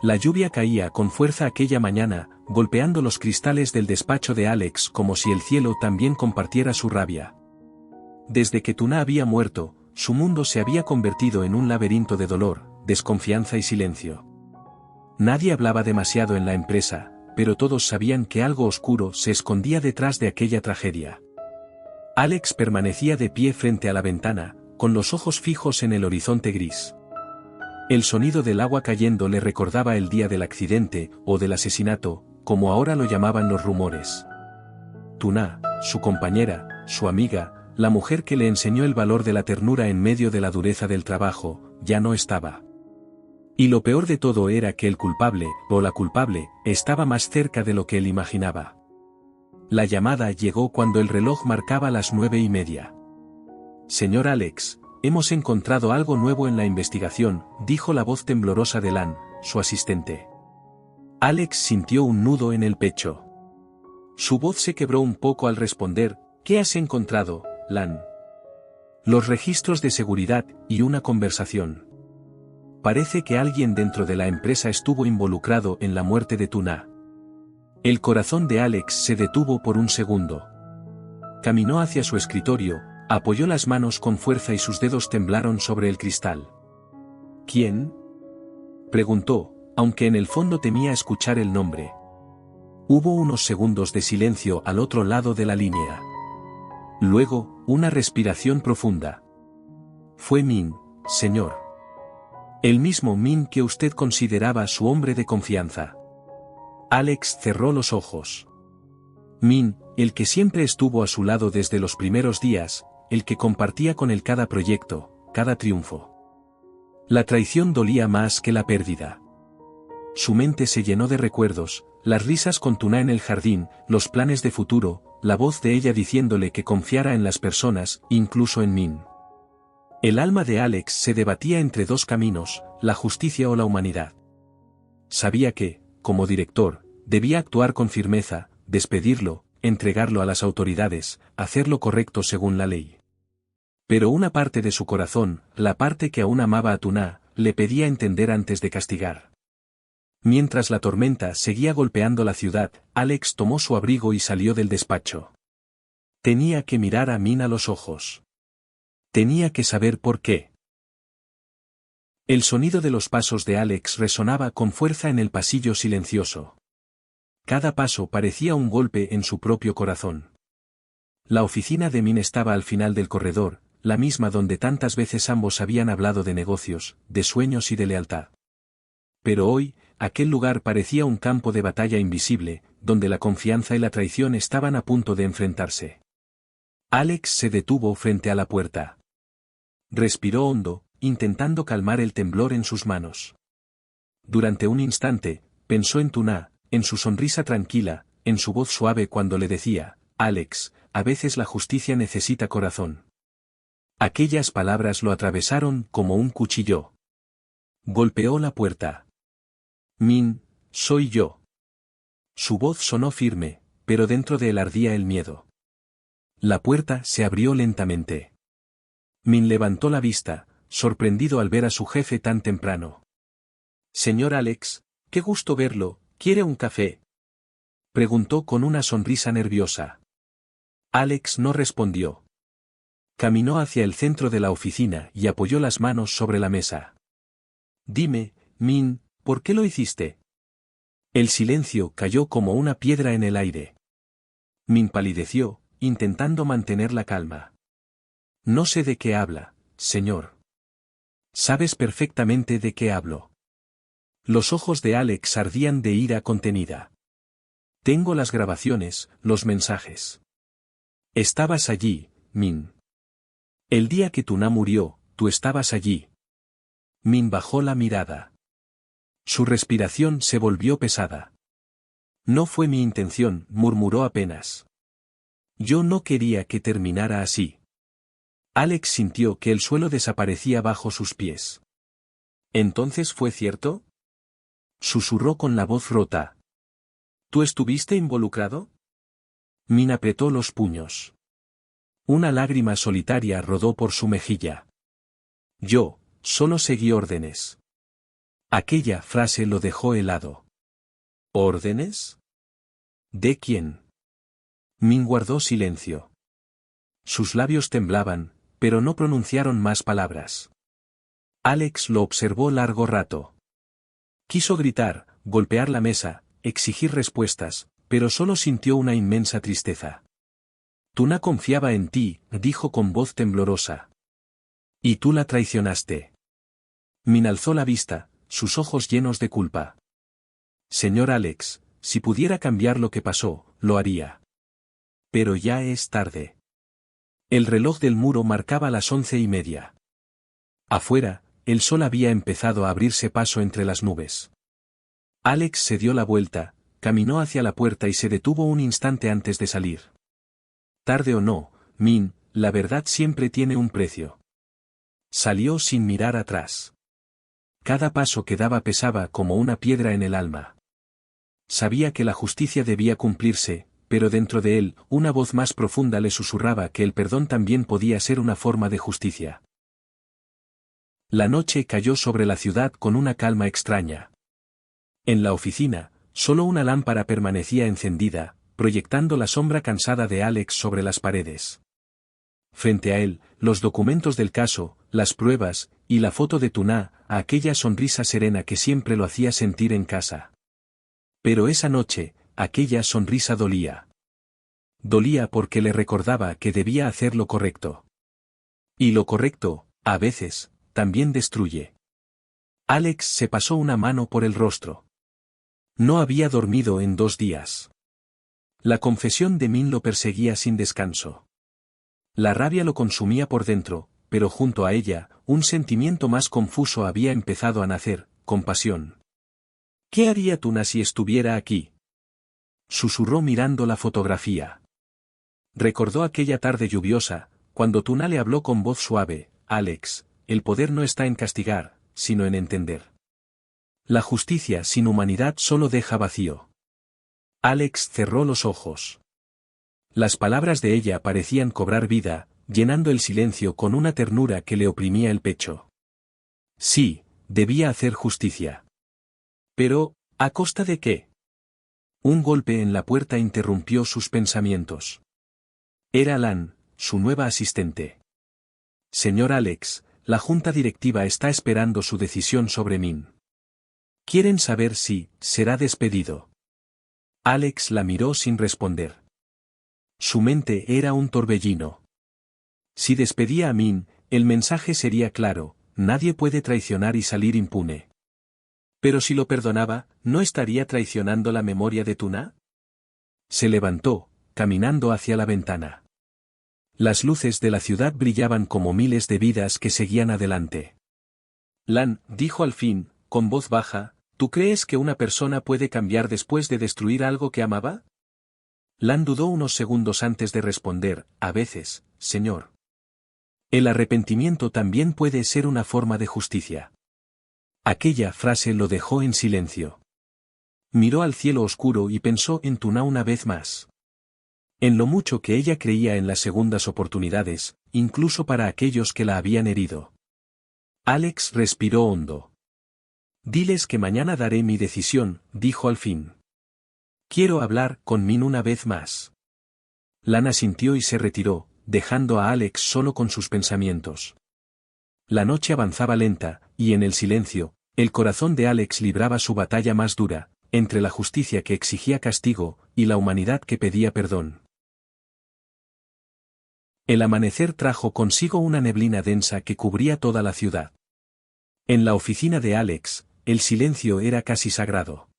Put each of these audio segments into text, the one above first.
La lluvia caía con fuerza aquella mañana, golpeando los cristales del despacho de Alex como si el cielo también compartiera su rabia. Desde que Tuna había muerto, su mundo se había convertido en un laberinto de dolor, desconfianza y silencio. Nadie hablaba demasiado en la empresa, pero todos sabían que algo oscuro se escondía detrás de aquella tragedia. Alex permanecía de pie frente a la ventana, con los ojos fijos en el horizonte gris. El sonido del agua cayendo le recordaba el día del accidente, o del asesinato, como ahora lo llamaban los rumores. Tuna, su compañera, su amiga, la mujer que le enseñó el valor de la ternura en medio de la dureza del trabajo, ya no estaba. Y lo peor de todo era que el culpable, o la culpable, estaba más cerca de lo que él imaginaba. La llamada llegó cuando el reloj marcaba las 9:30. Señor Alex, hemos encontrado algo nuevo en la investigación, dijo la voz temblorosa de Lan, su asistente. Alex sintió un nudo en el pecho. Su voz se quebró un poco al responder, ¿qué has encontrado, Lan? Los registros de seguridad y una conversación. Parece que alguien dentro de la empresa estuvo involucrado en la muerte de Tuna. El corazón de Alex se detuvo por un segundo. Caminó hacia su escritorio, apoyó las manos con fuerza y sus dedos temblaron sobre el cristal. ¿Quién? Preguntó, aunque en el fondo temía escuchar el nombre. Hubo unos segundos de silencio al otro lado de la línea. Luego, una respiración profunda. Fue Min, señor. El mismo Min que usted consideraba su hombre de confianza. Alex cerró los ojos. Min, el que siempre estuvo a su lado desde los primeros días, el que compartía con él cada proyecto, cada triunfo. La traición dolía más que la pérdida. Su mente se llenó de recuerdos, las risas con Tuna en el jardín, los planes de futuro, la voz de ella diciéndole que confiara en las personas, incluso en Min. El alma de Alex se debatía entre dos caminos, la justicia o la humanidad. Sabía que, como director, debía actuar con firmeza, despedirlo, entregarlo a las autoridades, hacer lo correcto según la ley. Pero una parte de su corazón, la parte que aún amaba a Tuna, le pedía entender antes de castigar. Mientras la tormenta seguía golpeando la ciudad, Alex tomó su abrigo y salió del despacho. Tenía que mirar a Min a los ojos. Tenía que saber por qué. El sonido de los pasos de Alex resonaba con fuerza en el pasillo silencioso. Cada paso parecía un golpe en su propio corazón. La oficina de Min estaba al final del corredor, la misma donde tantas veces ambos habían hablado de negocios, de sueños y de lealtad. Pero hoy, aquel lugar parecía un campo de batalla invisible, donde la confianza y la traición estaban a punto de enfrentarse. Alex se detuvo frente a la puerta. Respiró hondo, intentando calmar el temblor en sus manos. Durante un instante, pensó en Tuna, en su sonrisa tranquila, en su voz suave cuando le decía, Alex, a veces la justicia necesita corazón. Aquellas palabras lo atravesaron como un cuchillo. Golpeó la puerta. Min, soy yo. Su voz sonó firme, pero dentro de él ardía el miedo. La puerta se abrió lentamente. Min levantó la vista, sorprendido al ver a su jefe tan temprano. Señor Alex, qué gusto verlo, ¿quiere un café? Preguntó con una sonrisa nerviosa. Alex no respondió. Caminó hacia el centro de la oficina y apoyó las manos sobre la mesa. Dime, Min, ¿por qué lo hiciste? El silencio cayó como una piedra en el aire. Min palideció, intentando mantener la calma. No sé de qué habla, señor. Sabes perfectamente de qué hablo. Los ojos de Alex ardían de ira contenida. Tengo las grabaciones, los mensajes. Estabas allí, Min. El día que Tuna murió, tú estabas allí. Min bajó la mirada. Su respiración se volvió pesada. No fue mi intención, murmuró apenas. Yo no quería que terminara así. Alex sintió que el suelo desaparecía bajo sus pies. ¿Entonces fue cierto? Susurró con la voz rota. ¿Tú estuviste involucrado? Min apretó los puños. Una lágrima solitaria rodó por su mejilla. Yo, solo seguí órdenes. Aquella frase lo dejó helado. ¿Órdenes? ¿De quién? Min guardó silencio. Sus labios temblaban, pero no pronunciaron más palabras. Alex lo observó largo rato. Quiso gritar, golpear la mesa, exigir respuestas, pero solo sintió una inmensa tristeza. Tuna confiaba en ti, dijo con voz temblorosa. Y tú la traicionaste. Min alzó la vista, sus ojos llenos de culpa. Señor Alex, si pudiera cambiar lo que pasó, lo haría. Pero ya es tarde. El reloj del muro marcaba las 11:30. Afuera, el sol había empezado a abrirse paso entre las nubes. Alex se dio la vuelta, caminó hacia la puerta y se detuvo un instante antes de salir. Tarde o no, Min, la verdad siempre tiene un precio. Salió sin mirar atrás. Cada paso que daba pesaba como una piedra en el alma. Sabía que la justicia debía cumplirse, pero dentro de él, una voz más profunda le susurraba que el perdón también podía ser una forma de justicia. La noche cayó sobre la ciudad con una calma extraña. En la oficina, solo una lámpara permanecía encendida, proyectando la sombra cansada de Alex sobre las paredes. Frente a él, los documentos del caso, las pruebas, y la foto de Tuna, aquella sonrisa serena que siempre lo hacía sentir en casa. Pero esa noche, aquella sonrisa dolía. Dolía porque le recordaba que debía hacer lo correcto. Y lo correcto, a veces, también destruye. Alex se pasó una mano por el rostro. No había dormido en 2 días. La confesión de Min lo perseguía sin descanso. La rabia lo consumía por dentro, pero junto a ella, un sentimiento más confuso había empezado a nacer, compasión. ¿Qué haría Tuna si estuviera aquí? Susurró mirando la fotografía. Recordó aquella tarde lluviosa, cuando Tuna le habló con voz suave: Alex, el poder no está en castigar, sino en entender. La justicia sin humanidad solo deja vacío. Alex cerró los ojos. Las palabras de ella parecían cobrar vida, llenando el silencio con una ternura que le oprimía el pecho. Sí, debía hacer justicia. Pero, ¿a costa de qué? Un golpe en la puerta interrumpió sus pensamientos. Era Lan, su nueva asistente. Señor Alex, la junta directiva está esperando su decisión sobre Min. Quieren saber si será despedido. Alex la miró sin responder. Su mente era un torbellino. Si despedía a Min, el mensaje sería claro: nadie puede traicionar y salir impune. Pero si lo perdonaba, ¿no estaría traicionando la memoria de Tuna? Se levantó, caminando hacia la ventana. Las luces de la ciudad brillaban como miles de vidas que seguían adelante. Lan, dijo al fin, con voz baja, ¿tú crees que una persona puede cambiar después de destruir algo que amaba? Lan dudó unos segundos antes de responder: a veces, señor. El arrepentimiento también puede ser una forma de justicia. Aquella frase lo dejó en silencio. Miró al cielo oscuro y pensó en Tuna una vez más. En lo mucho que ella creía en las segundas oportunidades, incluso para aquellos que la habían herido. Alex respiró hondo. Diles que mañana daré mi decisión, dijo al fin. Quiero hablar con Min una vez más. Lan asintió y se retiró, dejando a Alex solo con sus pensamientos. La noche avanzaba lenta, y en el silencio, el corazón de Alex libraba su batalla más dura, entre la justicia que exigía castigo, y la humanidad que pedía perdón. El amanecer trajo consigo una neblina densa que cubría toda la ciudad. En la oficina de Alex, el silencio era casi sagrado.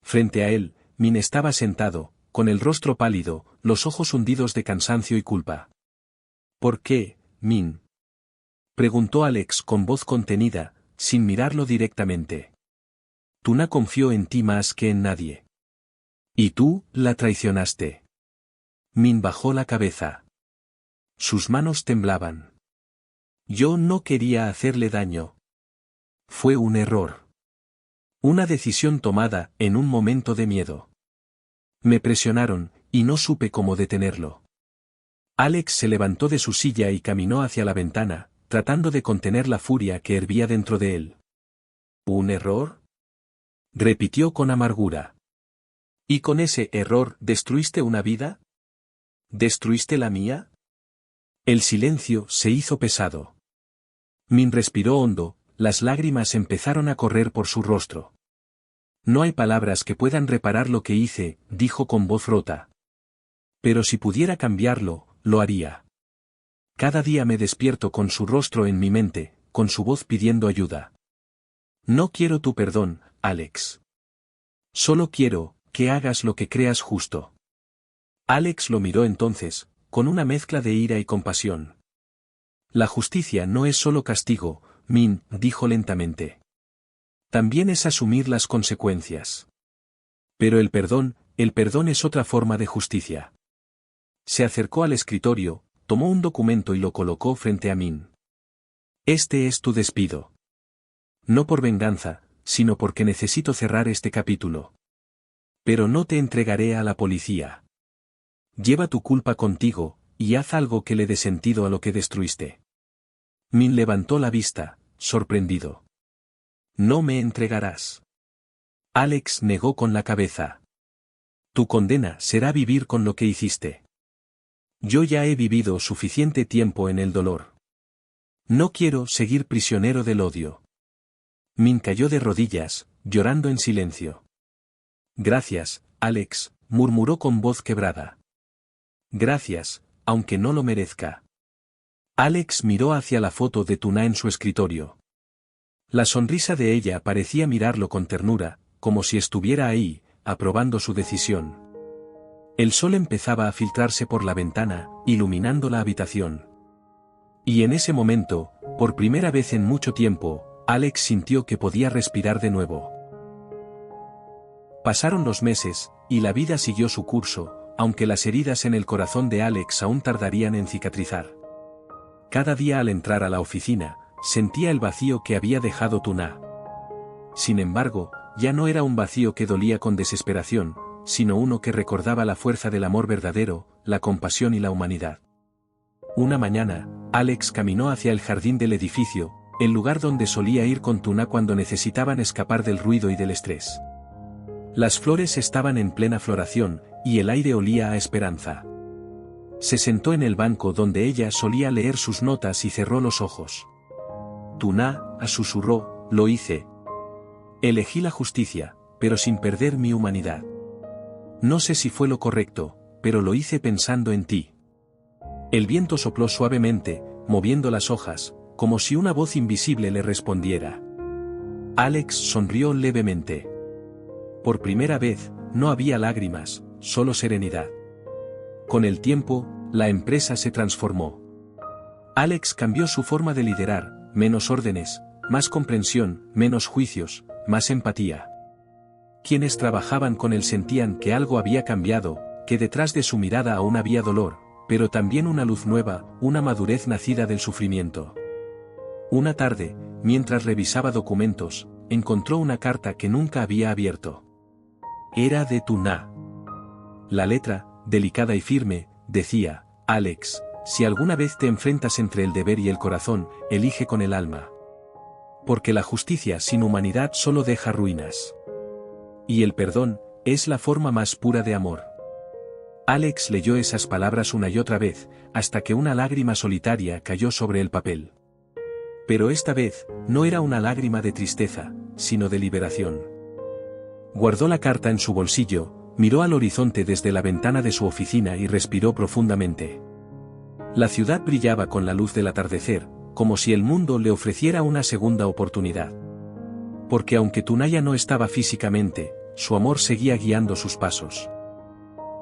Frente a él, Min estaba sentado, con el rostro pálido, los ojos hundidos de cansancio y culpa. ¿Por qué, Min? Preguntó Alex con voz contenida, sin mirarlo directamente. Tuna confió en ti más que en nadie. Y tú, la traicionaste. Min bajó la cabeza. Sus manos temblaban. Yo no quería hacerle daño. Fue un error. Una decisión tomada en un momento de miedo. Me presionaron, y no supe cómo detenerlo. Alex se levantó de su silla y caminó hacia la ventana, tratando de contener la furia que hervía dentro de él. ¿Un error? Repitió con amargura. ¿Y con ese error destruiste una vida? ¿Destruiste la mía? El silencio se hizo pesado. Min respiró hondo, las lágrimas empezaron a correr por su rostro. No hay palabras que puedan reparar lo que hice, dijo con voz rota. Pero si pudiera cambiarlo, lo haría. Cada día me despierto con su rostro en mi mente, con su voz pidiendo ayuda. No quiero tu perdón, Alex. Solo quiero que hagas lo que creas justo. Alex lo miró entonces, con una mezcla de ira y compasión. La justicia no es solo castigo, Min, dijo lentamente. También es asumir las consecuencias. Pero el perdón es otra forma de justicia. Se acercó al escritorio, tomó un documento y lo colocó frente a Min. Este es tu despido. No por venganza, sino porque necesito cerrar este capítulo. Pero no te entregaré a la policía. Lleva tu culpa contigo, y haz algo que le dé sentido a lo que destruiste. Min levantó la vista, sorprendido. No me entregarás. Alex negó con la cabeza. Tu condena será vivir con lo que hiciste. Yo ya he vivido suficiente tiempo en el dolor. No quiero seguir prisionero del odio. Min cayó de rodillas, llorando en silencio. Gracias, Alex, murmuró con voz quebrada. Gracias, aunque no lo merezca. Alex miró hacia la foto de Tuna en su escritorio. La sonrisa de ella parecía mirarlo con ternura, como si estuviera ahí, aprobando su decisión. El sol empezaba a filtrarse por la ventana, iluminando la habitación. Y en ese momento, por primera vez en mucho tiempo, Alex sintió que podía respirar de nuevo. Pasaron los meses, y la vida siguió su curso, aunque las heridas en el corazón de Alex aún tardarían en cicatrizar. Cada día al entrar a la oficina, sentía el vacío que había dejado Tuna. Sin embargo, ya no era un vacío que dolía con desesperación, sino uno que recordaba la fuerza del amor verdadero, la compasión y la humanidad. Una mañana, Alex caminó hacia el jardín del edificio, el lugar donde solía ir con Tuna cuando necesitaban escapar del ruido y del estrés. Las flores estaban en plena floración, y el aire olía a esperanza. Se sentó en el banco donde ella solía leer sus notas y cerró los ojos. Tuna, susurró, lo hice. Elegí la justicia, pero sin perder mi humanidad. No sé si fue lo correcto, pero lo hice pensando en ti. El viento sopló suavemente, moviendo las hojas, como si una voz invisible le respondiera. Alex sonrió levemente. Por primera vez, no había lágrimas, solo serenidad. Con el tiempo, la empresa se transformó. Alex cambió su forma de liderar, menos órdenes, más comprensión, menos juicios, más empatía. Quienes trabajaban con él sentían que algo había cambiado, que detrás de su mirada aún había dolor, pero también una luz nueva, una madurez nacida del sufrimiento. Una tarde, mientras revisaba documentos, encontró una carta que nunca había abierto. Era de Tuna. La letra, delicada y firme, decía, Alex, si alguna vez te enfrentas entre el deber y el corazón, elige con el alma. Porque la justicia sin humanidad solo deja ruinas. Y el perdón, es la forma más pura de amor. Alex leyó esas palabras una y otra vez, hasta que una lágrima solitaria cayó sobre el papel. Pero esta vez, no era una lágrima de tristeza, sino de liberación. Guardó la carta en su bolsillo, miró al horizonte desde la ventana de su oficina y respiró profundamente. La ciudad brillaba con la luz del atardecer, como si el mundo le ofreciera una segunda oportunidad. Porque aunque Tunaya no estaba físicamente, su amor seguía guiando sus pasos.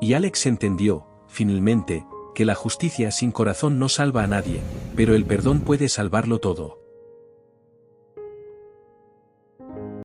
Y Alex entendió, finalmente, que la justicia sin corazón no salva a nadie, pero el perdón puede salvarlo todo.